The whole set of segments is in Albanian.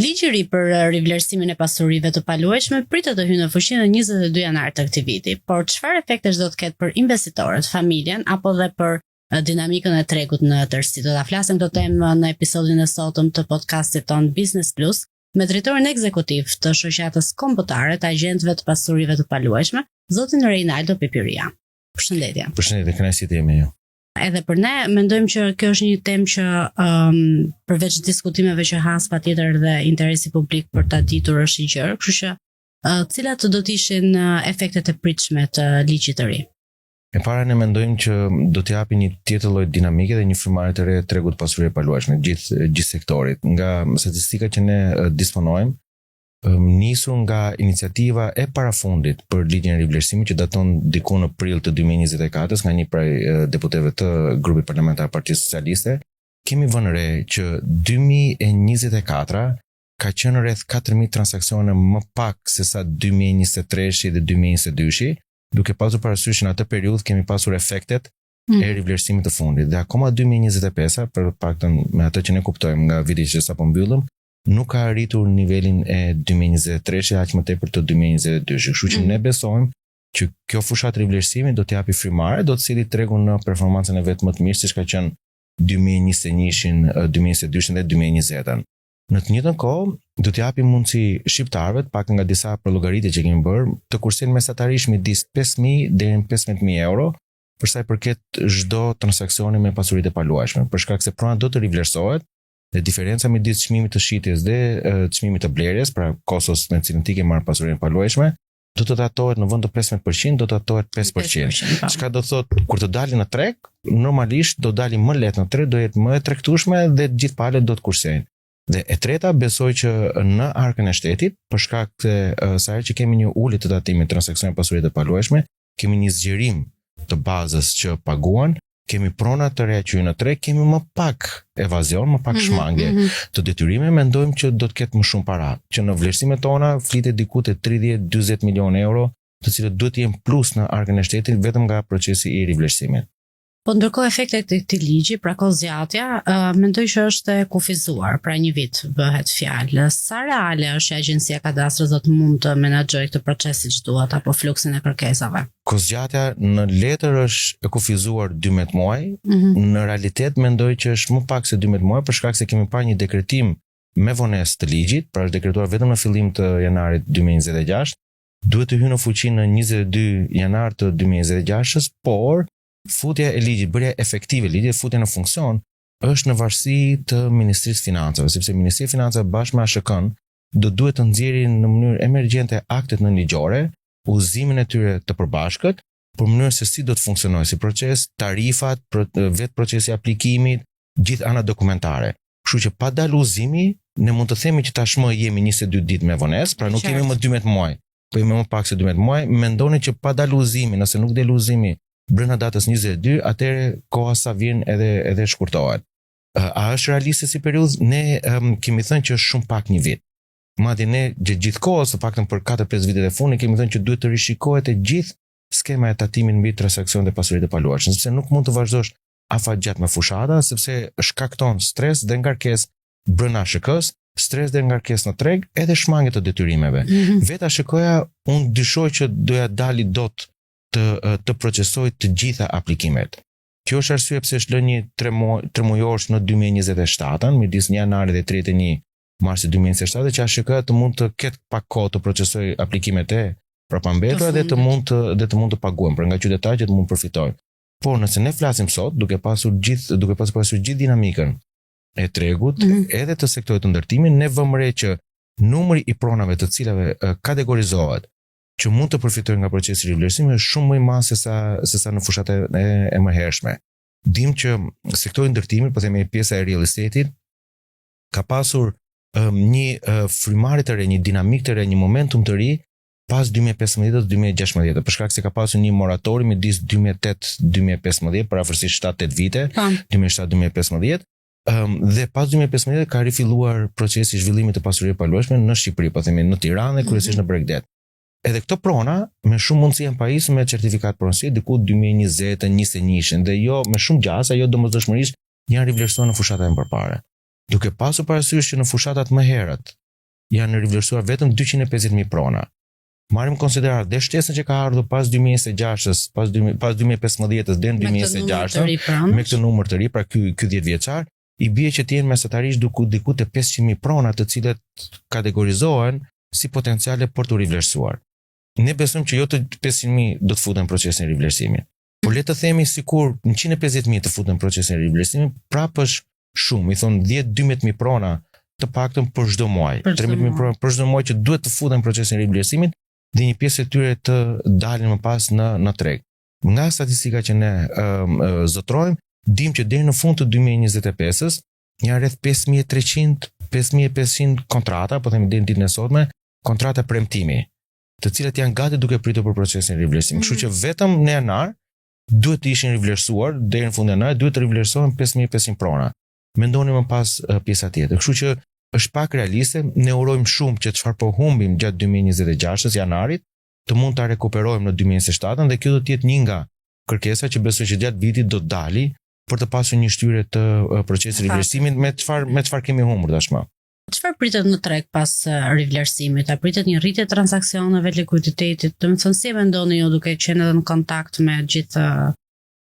Ligji I ri për rivlerësimin e pasurive të paluajshme pritet të hyjë në fuqi në 22 janar të këtij viti, por çfarë efektesh do të ketë për investitorët, familjen apo dhe për dinamikën e tregut në tërësi? Do ta flasim këtë temë në episodin e sotëm të podcastit ton Business Plus me drejtorin ekzekutiv të shoqatës kombëtare të agjentëve të pasurive të paluajshme, zotin Reinaldo Pipiria. Përshëndetje. Përshëndetje, kënaqësi të jemi ju. Edhe për ne mendojmë që kjo është një temë që përveç diskutimeve që has patjetër dhe interesi publik për ta ditur është I gjerë, kështu që cilat do të ishin efektet e pritshme të ligjit të ri? E para ne mendojmë që do të japi një tjetër lloj dinamike dhe një frymëre të re të tregut pasurive paluajshme gjithë sektorit. Nga statistikat që ne disponojmë, nisur nga iniciativa e parafundit për ligjin e rivlerësimit që daton diku në prill të 2024 nga një prej deputetëve të grupit parlamentar Partisë Socialiste, kemi vënë re që 2024 ka qenë rreth 4000 transaksione më pak se sa 2023 dhe 2022, duke pasur parasysh në atë periudhë kemi pasur efektet e rivlerësimit të fundit. Dhe akoma 2025, për paktën me atë që ne kuptojmë nga viti që sapo mbyllëm, nuk ka arritur nivelin e 2023 aq më tepër të 2022. Kështu që ne besojmë që kjo fushat rivlerësimi do të japi frymare, do të silli tregun në performancën e vet më të mirë siç ka qenë 2021-shin, 2022-shin dhe 2020-ën. Në të njëjtën kohë do të japi mundësi shqiptarëve, pak nga disa llogaritje që kemi bërë, të kursejnë mesatarisht midis 5.000 deri në 15.000 euro për sa I përket çdo transaksioni me pasuritë e paluajshme, për shkak se prona do të rivlerësohet. Dhe diferenca midis çmimit të shitjes dhe çmimit të blerjes, pra kostos me cilën ti ke marrë pasurinë e paluajshme, do të datohet në vend të 15%, do të datohet 5%. Çka do thotë kur të dalin në treg, normalisht do dalin më lehtë në treg, do jetë më e tregtueshme dhe të gjithë palët do të kursejnë. Dhe e treta, besoj që në arkën e shtetit, për shkak të sa herë që kemi një ulje të tatimit transaksione pasurive të paluajshme, kemi një zgjerim të bazës që paguan, kemi prona të reja që në treg, kemi më pak evazion, më pak shmangje të detyrime, mendojmë që do të ketë më shumë para, që në vlerësimet tona flitet diku te 30-40 milionë euro, të cilët duhet të jenë plus në arkën e shtetit vetëm nga procesi I rivlerësimit. Po ndërkohë efektet e këtij ligji, pra kohëzgjatja, mendoj që është e kufizuar, pra një vit bëhet fjalë. Sa reale është Agjencia Kadastrës do të mund të menaxhojë këtë proces siç duhet apo fluksin e kërkesave? Kohëzgjatja në letër është e kufizuar 12 muaj, në realitet mendoj që është më pak se 12 muaj për shkak se kemi parë një dekretim me vonesë të ligjit, pra është dekretuar vetëm në fillim të janarit 2026, duhet të hyjë në fuqi në 22 janar të 2026, por futja e ligjit, bërja efektive e ligjit, futja në funksion, është në varësi të Ministrisë Financave, sepse Ministria e Financave bashkë me ASHK-n do duhet të nxjerrin në mënyrë emergjente aktet nënligjore, udhëzimin e tyre të përbashkët, për mënyrë se si do të funksionojë si proces, tarifat, vetë procesi I aplikimit, gjithë ana dokumentare. Kështu që pa dalë udhëzimi, ne mund të themi që tashmë jemi 22 ditë me vonesë, pra nuk kemi më 12 muaj, po jemi më pak se 12 muaj, mendoni që pa dalë udhëzimi, nëse nuk del udhëzimi brenda datës 22, atëherë koha sa vjen edhe shkurtohet. A është realiste si periudhë? Ne kemi thënë që është shumë pak një vit. Madje ne gjithë kohës, së paktën për 4-5 vitet e fundit, kemi thënë që duhet të rishikohet e gjithë skema e tatimit mbi transaksionet e pasurive të paluajshme, sepse nuk mund të vazhdosh afatgjatë me fushata, sepse shkakton stres dhe ngarkesë brenda ASHK-s, stres dhe ngarkesë në treg, edhe shmangje të detyrimeve. Vetë ASHK-ja unë dyshoj që doja dali dot të procesoj të gjitha aplikimet. Kjo është arsye pse është lënë një 3 mujosh në 2027, midis 1 janarit dhe 31 marsit 2027, që ASHK të mund të ketë pak kohë të procesoj aplikimet e prapambetura dhe të mund të paguajnë, për nga qytetarët që të mund përfitojnë. Por nëse ne flasim sot, duke pasur gjithë dinamikën e tregut, edhe të sektorit të ndërtimit, ne vëmë re që numri I pronave të cilave kategorizohet që mund të përfitojnë nga procesi I rivlerësimit është shumë më I madh se sa në fushat e mëhershme. Dim që sektori I ndërtimit, po themi pjesa e real estate-it, ka pasur një frymëri të re, një dinamik të re, një momentum të ri pas 2015 dhe 2016, për shkak se ka pasur një moratori midis 2008-2015, për afërsisht 7-8 vite, 2007-2015, dhe pas 2015 ka rifilluar procesi I zhvillimit të pasurive paluajshme në Shqipëri, po themi në Tiranë dhe kryesisht në Bregdet. Edhe këto prona me shumë mundësi janë pajisur me certifikat pronësie diku 2020-2021 dhe jo me shumë gjasa, jo domosdoshmërisht janë rivlerësuar në fushatat më përpara. Duke pasur parasysh që në fushatat më herët janë rivlerësuar vetëm 250.000 prona. Marrim konsiderar dhe shtesën që ka ardhur pas 2026-s, pas 2015-s deri në 2026 me këtë numër të ri, pra ky 10 vjeçar, i bie që të jenë mesatarisht diku te 500.000 prona, të cilat kategorizohen si potenciale për të rivlerësuar. Ne besojmë që jo të 500.000 do të futen në procesin e rivlerësimit. Por le të themi sikur 150.000 të futen në procesin e rivlerësimit, prapë është shumë, i thon 10-12.000 prona të paktën për çdo muaj, 13.000 prona për çdo muaj që duhet të futen në procesin e rivlerësimit dhe një pjesë e tyre të dalin më pas në treg. Nga statistika që ne zotrojmë, dim që deri në fund të 2025-s janë rreth 5.500 kontrata, po themi deri në ditën e sotme, kontrata premtimi, të cilat janë gati duke pritur për procesin e rivlerësimit. Kështu që vetëm në janar duhet të ishin rivlerësuar, deri në fund janar duhet të rivlerësohen 5.500 prona. Mendoni më pas pjesa tjetër. Kështu që është pak realiste, ne urojmë shumë që çfarë po humbim gjatë 2026-s janarit, të mund ta rekuperojmë në 2027 dhe kjo do të jetë një nga kërkesat që besoj që gjatë vitit do të dali për të pasur një shtyre të procesit rivlerësimit me çfarë kemi humbur tashmë. Çfarë pritet në treg pas rivlerësimit? A pritet një rritje transaksioneve, likuiditetit? Domethënë si mendoni ju duke qenë edhe në kontakt me gjithë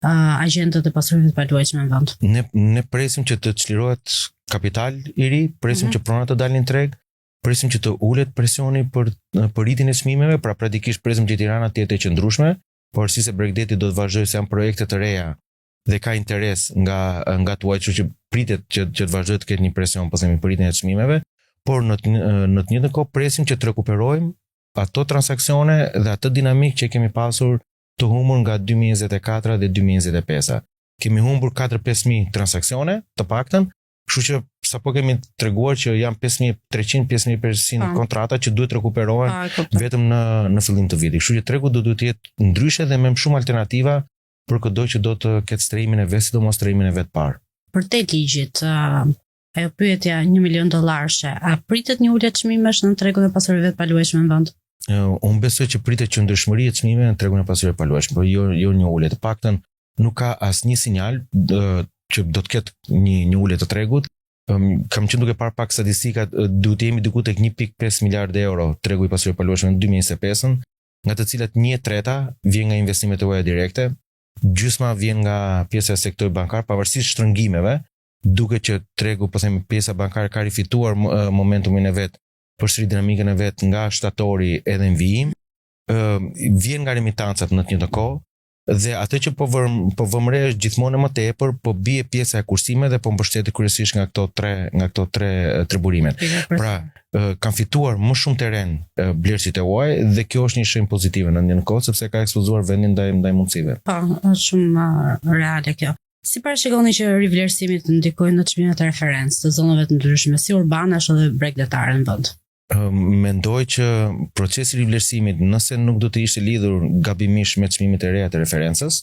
agjentët e pasurisë të paluajtshme në vend? Ne presim që të çlirohet kapital i ri, presim që pronat të dalin në treg, presim që të ulet presioni për rritjen e çmimeve, pra praktikisht presim që Tirana të jetë e qëndrueshme, por si se Bregdeti do të vazhdojë se janë projekte të reja dhe ka interes nga tuaj, që pritet që të vazhdojë të ketë një presion, po themi, për rritjen e çmimeve, por në të njëjtën kohë presim që të rekuperojmë ato transaksione dhe atë dinamik që kemi pasur të humbur nga 2024 dhe 2025. Kemi humbur 4-5.000 transaksione të paktën, kështu që sapo kemi treguar që janë 5.300-5.500 kontrata që duhet rekuperohen vetëm në fillim të vitit. Kështu që tregu do të jetë ndryshe dhe me më shumë alternativa për çdo që do të ketë strehimin e vet, sidomos strehimin e vet parë. Për te ligjit, ajo pyetja $1 milion, a pritet një ulje çmimesh në tregun e pasurive të paluajtshme në vend? Unë besoj që pritet qëndrueshmëri e çmimeve në tregun e pasurive të paluajtshme, por jo një ulje. Të paktën nuk ka asnjë sinjal që do të ketë një ulje të tregut. Kam qenë duke parë pak statistikat, duhet të jemi diku tek 1.5 miliardë euro tregu i pasurive të paluajtshme në 2025, nga të cilat 1/3 vjen nga investimet e huaja direkte, gjysma vjen nga pjesa e sektorit bankar, pavarësisht shtrëngimeve, duke që tregu, po themi, pjesa bankare ka rifituar momentumin e vet, përsëri dinamikën e vet nga shtatori edhe në vijim, vjen nga remitancat në të njëjtën kohë, dhe atë që po vëmë re është gjithmonë më tepër, po bie pjesa e kursimeve dhe po mbështetet kryesisht nga këto tre triburimet. Pra, kanë fituar më shumë terren blerësit e huaj dhe kjo është një shenjë pozitive në një kohë sepse ka ekspozuar vendin ndaj mundësive. Po, është shumë reale kjo. Si parashikoni që rivlerësimi të ndikojë në çmimet e referencë të zonave të ndryshme, si urbane ashtu edhe bregdetare në vend? Mendoj që procesi i rivlerësimit, nëse nuk do të ishte lidhur gabimisht me çmimet e reja të referencës,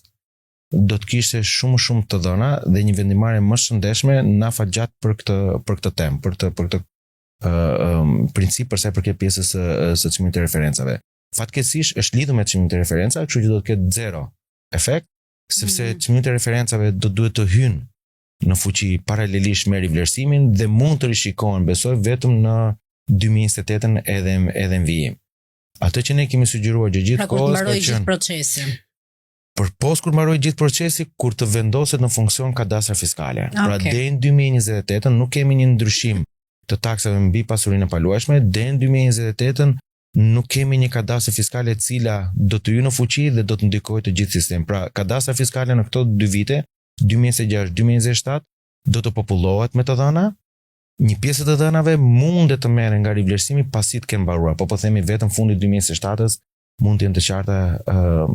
do të kishte shumë të dhëna dhe një vendimarrje më shëndetshme në afatgjat për këtë temë, për këtë princip për sa i përket pjesës së çmimit të referencave. Fatkeqësisht është lidhur me çmimin e referencave, kështu që do të ketë zero efekt, sepse çmimit e referencave do duhet të hyjnë në fuqi paralelisht me rivlerësimin dhe mund të rishikohen, besoj, vetëm në 2028 edhe në vijim. Atë që ne kemi sugjeruar gjithë kohës ka qenë procesi. Por kur mbaroj gjithë procesi, kur të vendoset në funksion kadastra fiskale. Pra deri në 2028 nuk kemi një ndryshim të taksave mbi pasurinë e paluajtshme, deri në 2028 nuk kemi një kadastër fiskale e cila do të hyjë në fuqi dhe do të ndikojë të gjithë sistemin. Pra kadastra fiskale në këto 2 vite, 2026-2027, do të popullohet me të dhëna. Një pjesë të dhënave mundet të merren nga rivlerësimi pasi të kenë mbaruar, po themi vetëm fundi 2027-s mund të jenë të qarta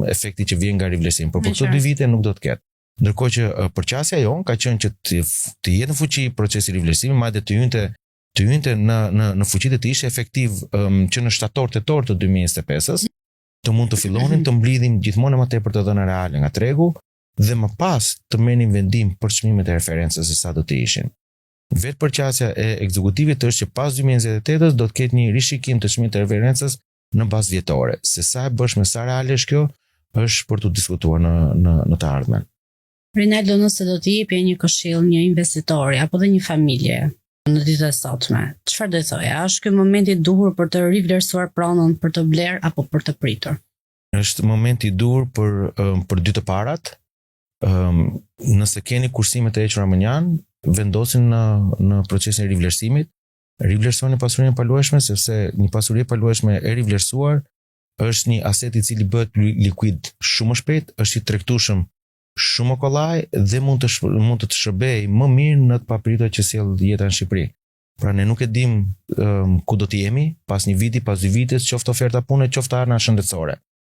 efekti që vjen nga rivlerësimi, por për këto 2 vite nuk do të ketë. Ndërkohë që përqasja jon ka qenë që të jetë në fuqi procesi i rivlerësimit, madje të hynte në fuqi të ishte efektiv që në shtator-tetor të 2025-s, të mund të fillonin të mblidhin gjithmonë më tepër të dhëna reale nga tregu dhe më pas të merrnin vendim për çmimet e referencës se sa do të ishin. Vetë përqasja e ekzekutivit është që pas 2028 do të ketë një rishikim të çmimit të referencës në bazë vjetore. Se sa e bësh me sa reale është kjo, është për të diskutuar në të ardhmen. Rinaldo, nëse do të jepje një këshill një investitori apo dhe një familje në ditët e sotme. Çfarë do të thojë? A është ky momenti i duhur për të rivlerësuar pronën, për të bler apo për të pritur? Është momenti i duhur për dy të parat. Nëse keni kursimet e hequra mënjan, vendosin në procesin e rivlerësimit, rivlerësoni pasurinë e paluajshme, sepse një pasuri e paluajshme e rivlerësuar është një aset i cili bëhet likuid shumë shpejt, është i tregtueshëm shumë kollaj dhe mund të shërbejë më mirë në të papritur që sjell jeta në Shqipëri. Pra ne nuk e dim ku do të jemi pas një viti, pas 2 vitës, qoftë oferta pune, qoftë ana shëndetësore.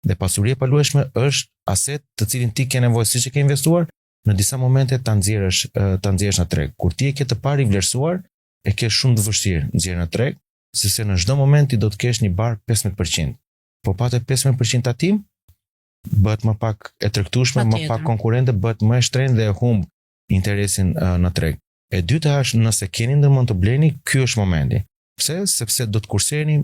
Dhe pasuria e paluajshme është aset të cilin ti ke nevojë siç e ke investuar, në disa momente ta nxjerrësh në treg. Kur ti e ke të parë vlerësuar, e ke shumë të vështirë nxjerrë në treg, sepse në çdo moment ti do të kesh një bar 15%. Po patë 15% tatim, bëhet më pak e tregtueshme, më pak konkurrente, bëhet më e shtrenjtë dhe e humb interesin në treg. E dyta është nëse keni ndërmend të bleni, ky është momenti. Pse? Sepse do të kurseni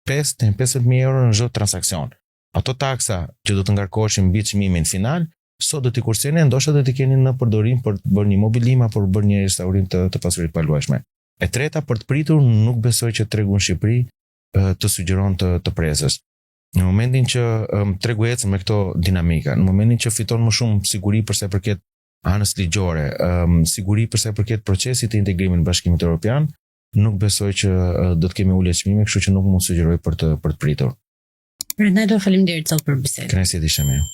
5 deri në 15.000 euro në çdo transakcion. Ato taksa që do të ngarkoheshin mbi çmimin final, sot do t'i kurseni, ndoshta do t'i keni në përdorim për të bërë një mobilim apo për bërë një restaurim të pasurisë paluajshme. E treta, për të pritur, nuk besoj që tregu në Shqipëri të sugjeron të prezës. Në momentin që tregu ecën me këto dinamika, në momentin që fiton më shumë siguri për sa i përket anës ligjore, siguri për sa i përket procesit të integrimit në Bashkimin Evropian, nuk besoj që do të kemi ulje çmime, kështu që nuk mund të sugjeroj për të pritur. Ronaldo, faleminderit sot për bisedë. Kënaqësi të isha me ju.